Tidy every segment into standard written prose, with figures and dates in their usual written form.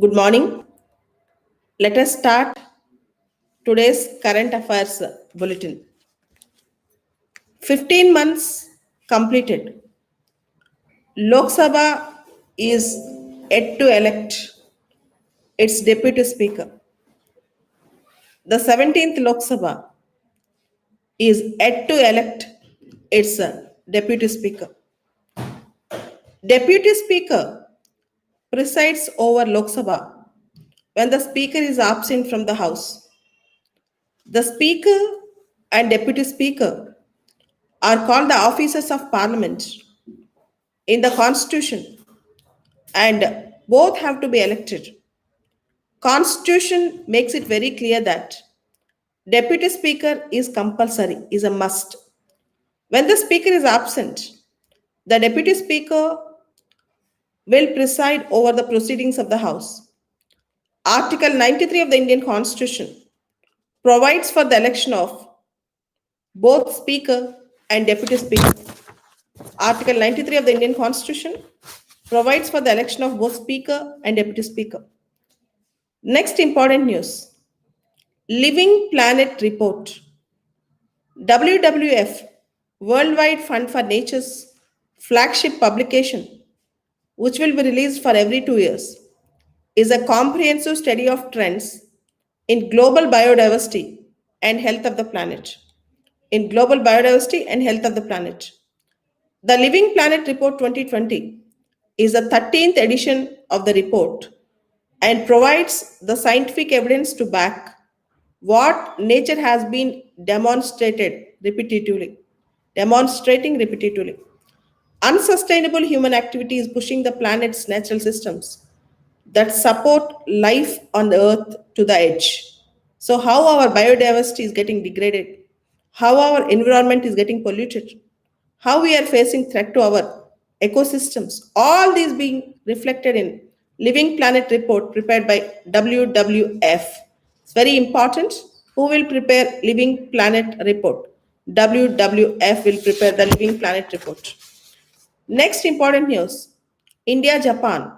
Good morning. Let us start today's current affairs bulletin. 15 months completed. Lok Sabha is yet to elect its deputy speaker. The 17th Lok Sabha is yet to elect its deputy speaker. Deputy speaker presides over Lok Sabha when the speaker is absent from the house. The speaker and deputy speaker are called the officers of parliament in the constitution, and both have to be elected. Constitution makes it very clear that deputy speaker is compulsory, is a must. When the speaker is absent, the deputy speaker will preside over the proceedings of the house. Article 93 of the Indian Constitution provides for the election of both speaker and deputy speaker. Article 93 of the Indian Constitution provides for the election of both speaker and deputy speaker. Next important news. Living Planet Report. WWF, Worldwide Fund for Nature's flagship publication, which will be released for every 2 years, is a comprehensive study of trends in global biodiversity and health of the planet. In global biodiversity and health of the planet. The Living Planet Report 2020 is the 13th edition of the report and provides the scientific evidence to back what nature has been demonstrating repetitively. Unsustainable human activity is pushing the planet's natural systems that support life on the earth to the edge. So, how our biodiversity is getting degraded, how our environment is getting polluted, how we are facing threat to our ecosystems, all these being reflected in Living Planet report prepared by WWF. It's very important. Who will prepare Living Planet report? WWF will prepare the Living Planet report. Next important news. India Japan.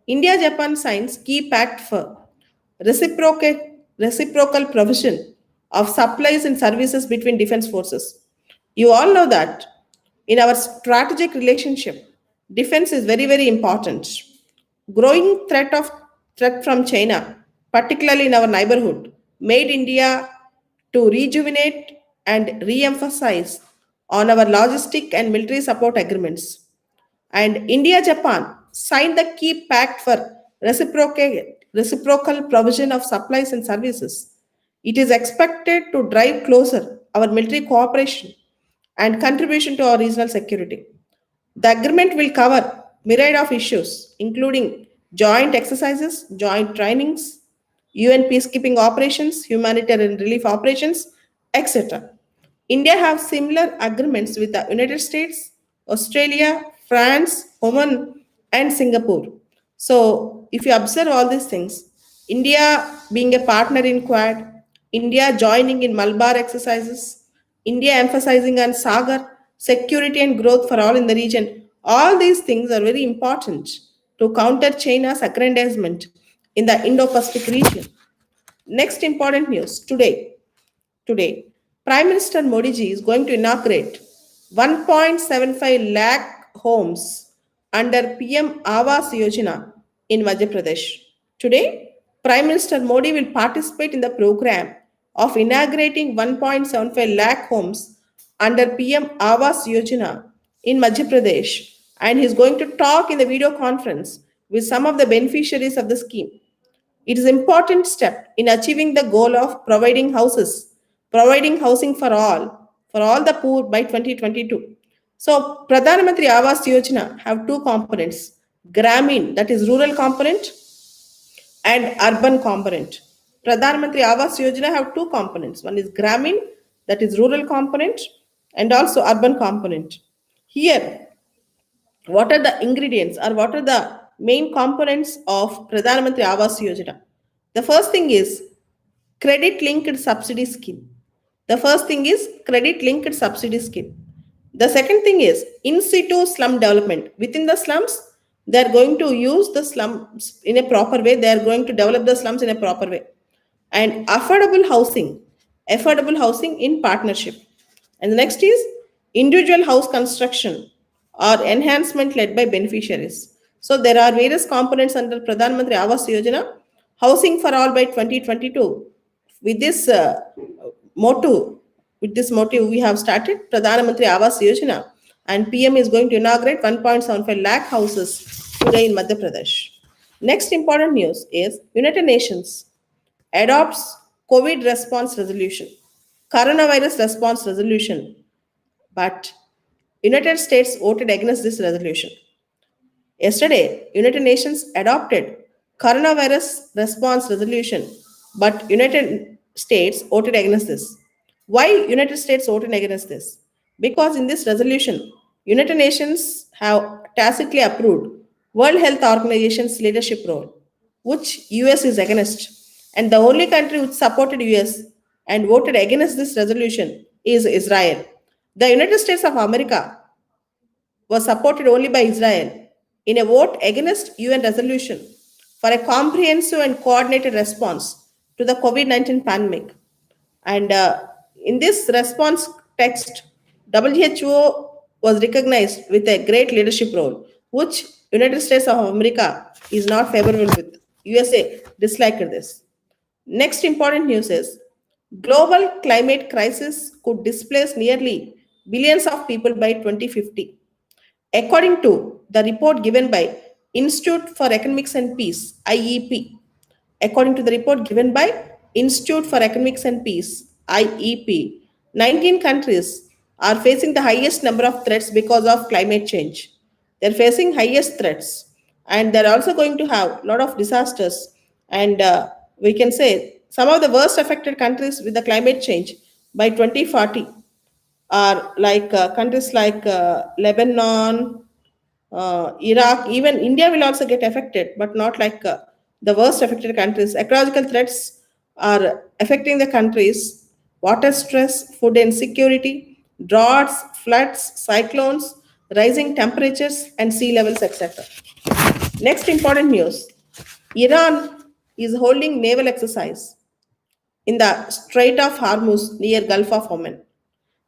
India Japan signs key pact for reciprocal, reciprocal provision of supplies and services between defense forces. You all know that in our strategic relationship, defense is very, very important. Growing threat from China, particularly in our neighborhood, made India to rejuvenate and re-emphasize on our logistic and military support agreements. And India Japan signed the key pact for reciprocal provision of supplies and services. It is expected to drive closer our military cooperation and contribution to our regional security. The agreement will cover myriad of issues, including joint exercises, joint trainings, UN peacekeeping operations, humanitarian relief operations, etc. India have similar agreements with the United States, Australia, France, Oman, and Singapore. So, if you observe all these things, India being a partner in Quad, India joining in Malabar exercises, India emphasizing on Sagar, security and growth for all in the region, all these things are very important to counter China's aggrandizement in the Indo Pacific region. Next important news today, Prime Minister Modi ji is going to inaugurate 1.75 lakh homes under PM Awas Yojana in Madhya Pradesh. Today, Prime Minister Modi will participate in the program of inaugurating 1.75 lakh homes under PM Awas Yojana in Madhya Pradesh, and he is going to talk in the video conference with some of the beneficiaries of the scheme. It is an important step in achieving the goal of providing housing for all the poor by 2022. So, Pradhan Mantri Awas Yojana have two components: Gramin, that is rural component, and urban component. Pradhan Mantri Awas Yojana have two components. One is Gramin, that is rural component, and also urban component. Here, what are the ingredients or what are the main components of Pradhan Mantri Awas Yojana? The first thing is credit linked subsidy scheme. The first thing is credit linked subsidy scheme. The second thing is in situ slum development. Within the slums, They are going to use the slums in a proper way. They are going to develop the slums in a proper way. And affordable housing in partnership. And the next is individual house construction or enhancement led by beneficiaries. So there are various components under Pradhan Mantri Awas Yojana, housing for all by 2022. With this motto, with this motive, we have started Pradhan Mantri Awas Yojana, and PM is going to inaugurate 1.75 lakh houses today in Madhya Pradesh. Next important news is United Nations adopts COVID response resolution, coronavirus response resolution, but United States voted against this resolution. Yesterday, United Nations adopted coronavirus response resolution, but United States voted against this. Why United States voted against this? Because in this resolution, United Nations have tacitly approved World Health Organization's leadership role, which US is against. And the only country which supported US and voted against this resolution is Israel. The United States of America was supported only by Israel in a vote against UN resolution for a comprehensive and coordinated response to the COVID-19 pandemic. And in this response text, WHO was recognized with a great leadership role, which United States of America is not favorable with. USA disliked this. Next important news is global climate crisis could displace nearly billions of people by 2050. According to the report given by Institute for Economics and Peace, IEP, according to the report given by Institute for Economics and Peace, IEP, 19 countries are facing the highest number of threats because of climate change. They're facing highest threats, and they're also going to have a lot of disasters. And we can say some of the worst affected countries with the climate change by 2040 are like countries like Lebanon, Iraq, even India will also get affected, but not like the worst affected countries. Ecological threats are affecting the countries: water stress, food insecurity, droughts, floods, cyclones, rising temperatures, and sea levels, etc. Next important news: Iran is holding naval exercise in the Strait of Hormuz near Gulf of Oman.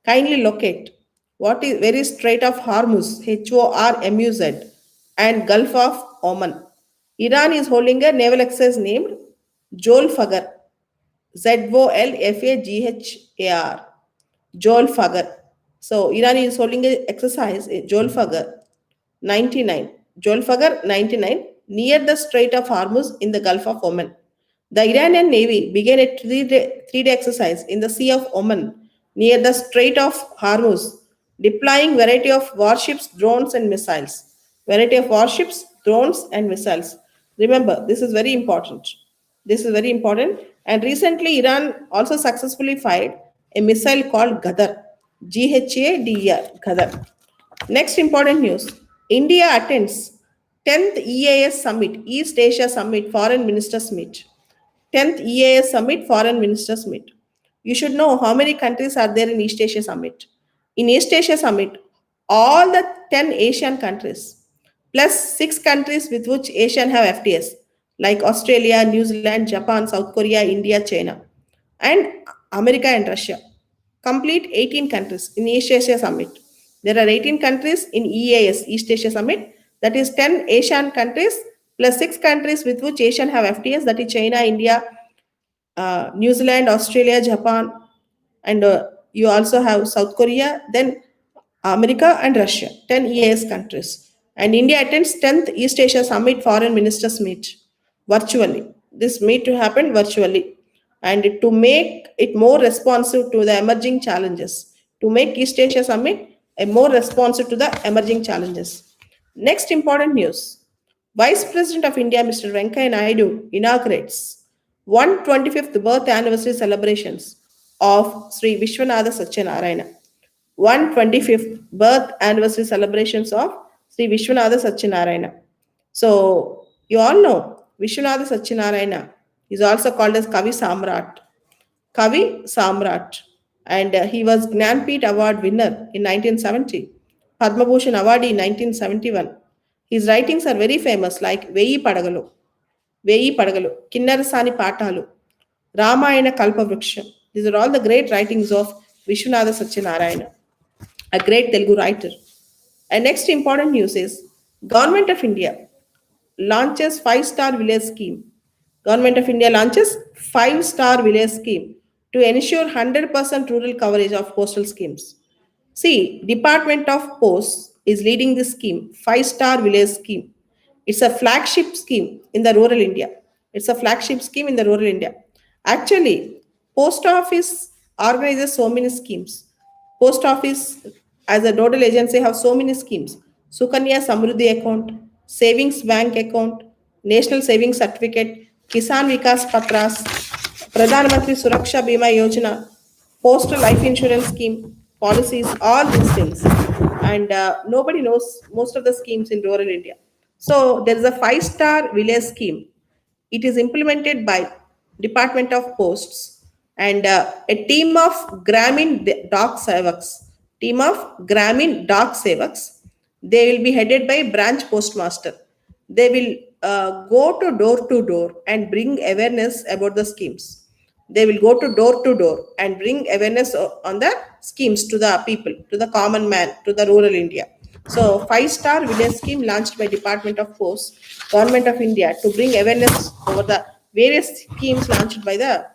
Kindly locate what is where is Strait of Hormuz, HORMUZ, and Gulf of Oman. Iran is holding a naval exercise named Zolfagar, Zolfaghar, Zolfagar. So Iran is holding a exercise Zolfagar 99, Zolfagar 99 near the Strait of Hormuz in the Gulf of Oman. The Iranian Navy began a three-day exercise in the Sea of Oman near the Strait of Hormuz, deploying variety of warships, drones, and missiles. Variety of warships, drones, and missiles. Remember, this is very important. This is very important. And recently, Iran also successfully fired a missile called Ghadar, Ghadar, Ghadar. Next important news: India attends 10th EAS Summit, East Asia Summit, Foreign Ministers Meet. 10th EAS Summit, Foreign Ministers Meet. You should know how many countries are there in East Asia Summit. In East Asia Summit, all the 10 Asian countries, plus 6 countries with which Asian have FTS, like Australia, New Zealand, Japan, South Korea, India, China, and America and Russia. Complete 18 countries in East Asia Summit. There are 18 countries in EAS, East Asia Summit, that is 10 Asian countries plus 6 countries with which Asian have FTS, that is China, India, New Zealand, Australia, Japan, and you also have South Korea, then America and Russia, 10 EAS countries. And India attends 10th East Asia Summit Foreign Ministers Meet virtually. This meet to happen virtually, and to make it more responsive to the emerging challenges, to make East Asia Summit a more responsive to the emerging challenges. Next important news: Vice President of India, Mr. Venkaiah Naidu, inaugurates 125th birth anniversary celebrations of Sri Vishwanatha Satyanarayana. 125th birth anniversary celebrations of Sri Vishwanatha Satyanarayana. So, you all know Vishwanatha Satyanarayana is also called as Kavi Samrat. Kavi Samrat. And he was Gnanpith Award winner in 1970, Padma Bhushan Award in 1971, His writings are very famous, like Veyi Padagalu, Kinnarasani Patalu, Ramayana Kalpavruksha. These are all the great writings of Vishwanatha Satyanarayana, a great Telugu writer. And next important news is Government of India launches five-star village scheme. Government of India launches five-star village scheme to ensure 100% rural coverage of postal schemes. See, Department of Posts is leading this scheme, five-star village scheme. It's a flagship scheme in the rural India. It's a flagship scheme in the rural India. Actually, post office organizes so many schemes. Post office as a nodal agency have so many schemes. Sukanya Samruddhi account, savings bank account, national savings certificate, Kisan Vikas Patras, Pradhan Mantri Suraksha Bima Yojana, postal life insurance scheme, policies, all these things. And nobody knows most of the schemes in rural India. So there is a five-star village scheme. It is implemented by Department of Posts and a team of Dak Sevaks. Team of Gramin Dak Sevaks. They will be headed by branch postmaster. They will go to door and bring awareness about the schemes. They will go to door and bring awareness on the schemes to the people, to the common man, to the rural India. So, five-star village scheme launched by Department of Posts, Government of India, to bring awareness over the various schemes launched by the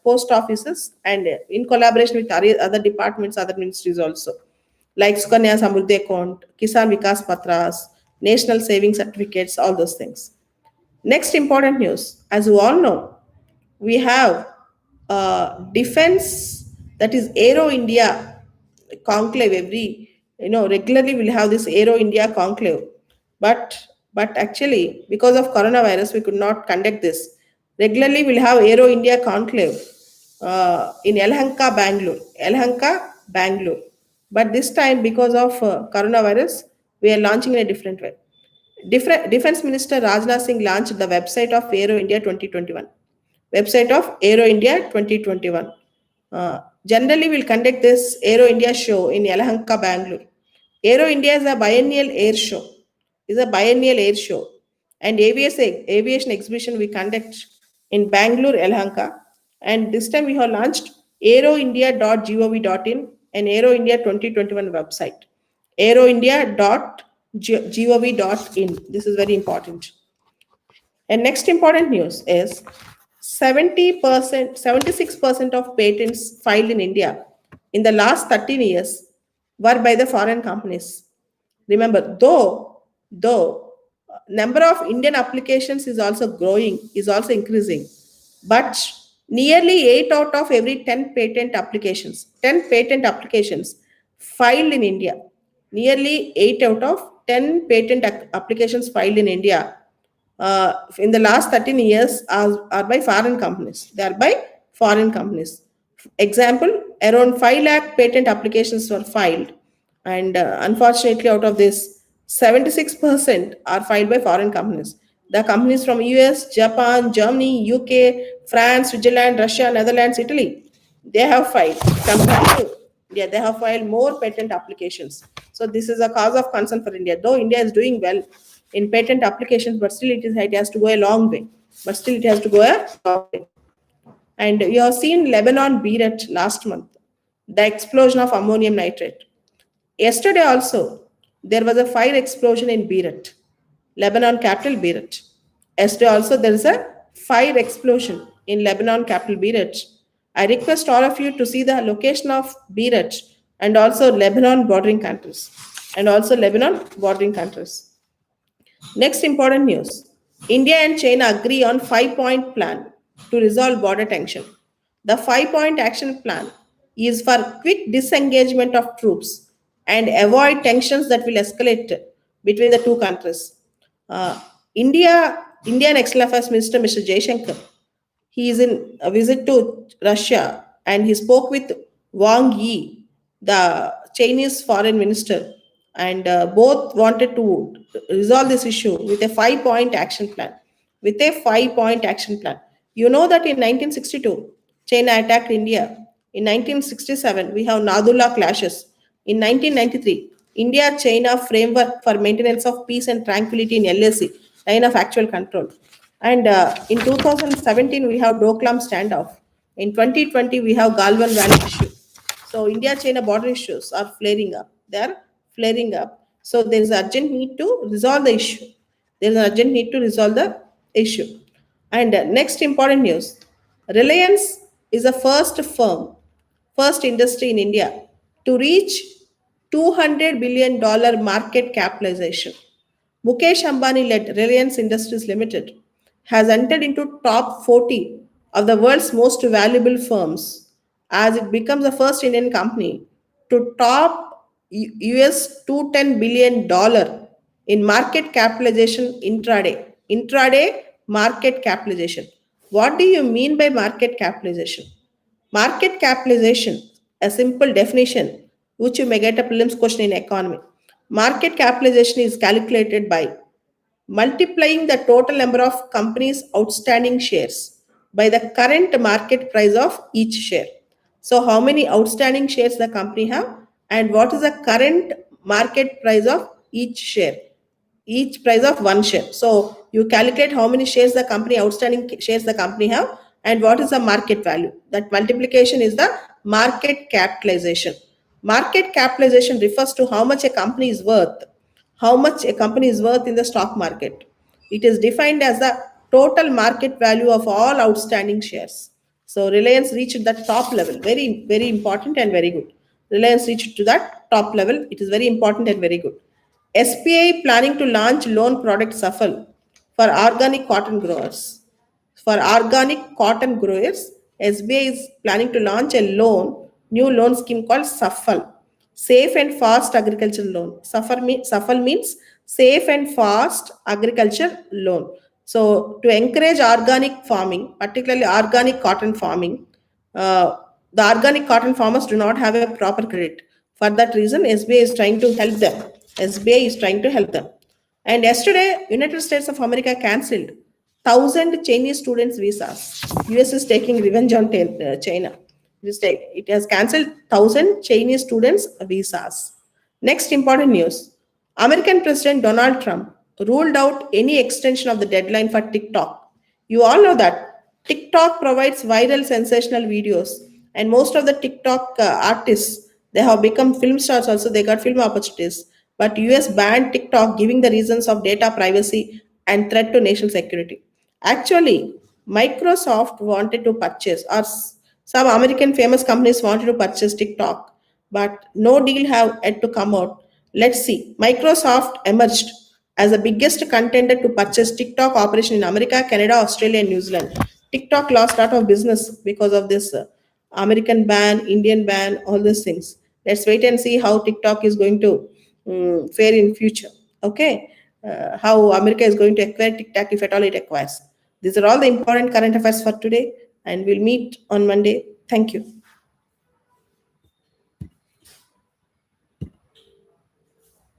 post offices and in collaboration with other departments, other ministries also, like Sukanya Samruddhi account, Kisan Vikas Patras, national saving certificates, all those things. Next important news, as you all know, we have defense, that is Aero India conclave every, regularly we'll have this Aero India conclave. But actually, because of coronavirus, we could not conduct this. Regularly, we'll have Aero India conclave in Yelahanka, Bangalore. But this time, because of coronavirus, we are launching in a different way. Defense Minister Rajnath Singh launched the website of Aero India 2021. Website of Aero India 2021. Generally, we'll conduct this Aero India show in Yelahanka, Bangalore. Aero India is a biennial air show. And aviation exhibition we conduct in Bangalore, Yelahanka. And this time we have launched aeroindia.gov.in and Aero India 2021 website. aeroindia.gov.in. This is very important. And next important news is 76% of patents filed in India in the last 13 years were by the foreign companies. Remember, though number of Indian applications is also growing, is also increasing, but nearly 8 out of every 10 patent applications filed in India, nearly 8 out of 10 applications filed in India in the last 13 years are by foreign companies. They are by foreign companies. Example, around 5 lakh patent applications were filed, and unfortunately, out of this, 76% are filed by foreign companies. The companies from US, Japan, Germany, UK, France, Switzerland, Russia, Netherlands, Italy, they have filed. Compared to India, they have filed more patent applications. So this is a cause of concern for India. Though India is doing well in patent applications, but still it has to go a long way. And you have seen Lebanon Beirut last month, the explosion of ammonium nitrate. Yesterday also, there was a fire explosion in Beirut, Lebanon capital Beirut. Yesterday also, there is a fire explosion in Lebanon capital Beirut. I request all of you to see the location of Beirut and also Lebanon bordering countries. Next important news. India and China agree on 5-point plan to resolve border tension. The 5-point action plan is for quick disengagement of troops and avoid tensions that will escalate between the two countries. Uh, Indian External Affairs Minister Mr. Jaishankar, he is in a visit to Russia and he spoke with Wang Yi, the Chinese foreign minister, and both wanted to resolve this issue with a 5-point action plan. You know that in 1962, China attacked India. In 1967, we have Nadullah clashes. In 1993, India-China framework for maintenance of peace and tranquility in LAC, line of actual control. And in 2017, we have Doklam standoff. In 2020, we have Galwan Valley issue. So India-China border issues are flaring up. They are flaring up. So there is urgent need to resolve the issue. There is an urgent need to resolve the issue. And next important news: Reliance is the first industry in India to reach $200 billion market capitalization. Mukesh Ambani led Reliance Industries Limited has entered into top 40 of the world's most valuable firms as it becomes the first Indian company to top US $210 billion in market capitalization intraday. Intraday market capitalization. What do you mean by market capitalization? Market capitalization, a simple definition, which you may get a prelims question in economy. Market capitalization is calculated by multiplying the total number of companies' outstanding shares by the current market price of each share. So, how many outstanding shares the company have, and what is the current market price of each share? Each price of one share. So you calculate how many shares the company, outstanding shares the company have, and what is the market value. That multiplication is the market capitalization. Market capitalization refers to how much a company is worth, how much a company is worth in the stock market. It is defined as the total market value of all outstanding shares. So Reliance reached that top level. Very, very important and very good. Reliance reached to that top level. It is very important and very good. SBI planning to launch loan product Safal for organic cotton growers. For organic cotton growers, SBI is planning to launch a new loan scheme called Safal, Safe and Fast Agriculture Loan. Safal means Safe and Fast Agriculture Loan. So, to encourage organic farming, particularly organic cotton farming, uh, the organic cotton farmers do not have a proper credit. For that reason, SBI is trying to help them. SBI is trying to help them. And yesterday, United States of America cancelled 1,000 Chinese students' visas. US is taking revenge on China. It has cancelled 1,000 Chinese students' visas. Next important news: American President Donald Trump ruled out any extension of the deadline for TikTok. You all know that TikTok provides viral sensational videos, and most of the TikTok artists, they have become film stars also, they got film opportunities. But US banned TikTok, giving the reasons of data privacy and threat to national security. Actually, Microsoft wanted to purchase, or some American famous companies wanted to purchase TikTok, but no deal have yet to come out. Let's see. Microsoft emerged as the biggest contender to purchase TikTok operation in America, Canada, Australia, and New Zealand. TikTok lost a lot of business because of this American ban, Indian ban, all these things. Let's wait and see how TikTok is going to fare in future. Okay, how America is going to acquire TikTok if at all it acquires. These are all the important current affairs for today, and we'll meet on Monday. Thank you.